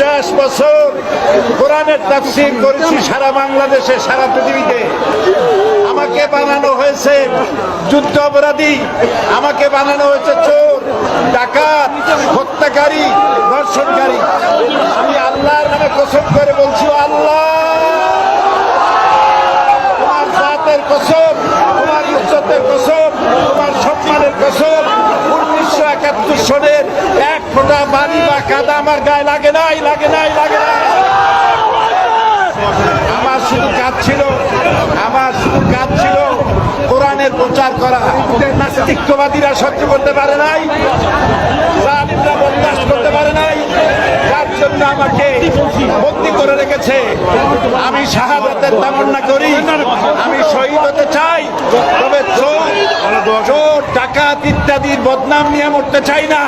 50 বছর কোরআনের তাফসীর করেছি সারা বাংলাদেশে, সারা পৃথিবীতে। আমাকে বানানো হয়েছে যুদ্ধ অপরাধী, আমাকে বানানো হয়েছে চোর, ডাকাত, হত্যাকারী, ধর্ষণকারী। আমি আল্লাহর নামে কসম করে বলছি, আল্লাহ তোমার জাতের কসম, তোমার ইজ্জতের কসম, তোমার সম্মানের কসম, 1971 সনের এক ফোঁটা বাড়ি বা কাদা আমার গায়ে লাগে নাই, লাগে নাই, লাগে নাই। আমার শুধু কাজ ছিল কোরআনের প্রচার করা। নাস্তিকবাদীরা সহ্য করতে পারে নাই, জালিমরা বরদাস্ত করতে পারে নাই, যার জন্য আমাকে বন্দী করে রেখেছে। আমি শাহাদাতের তামান্না করি, আমি শহীদ হতে চাই, তবে চোর, ডাকাত ইত্যাদির বদনাম নিয়ে মরতে চাই না।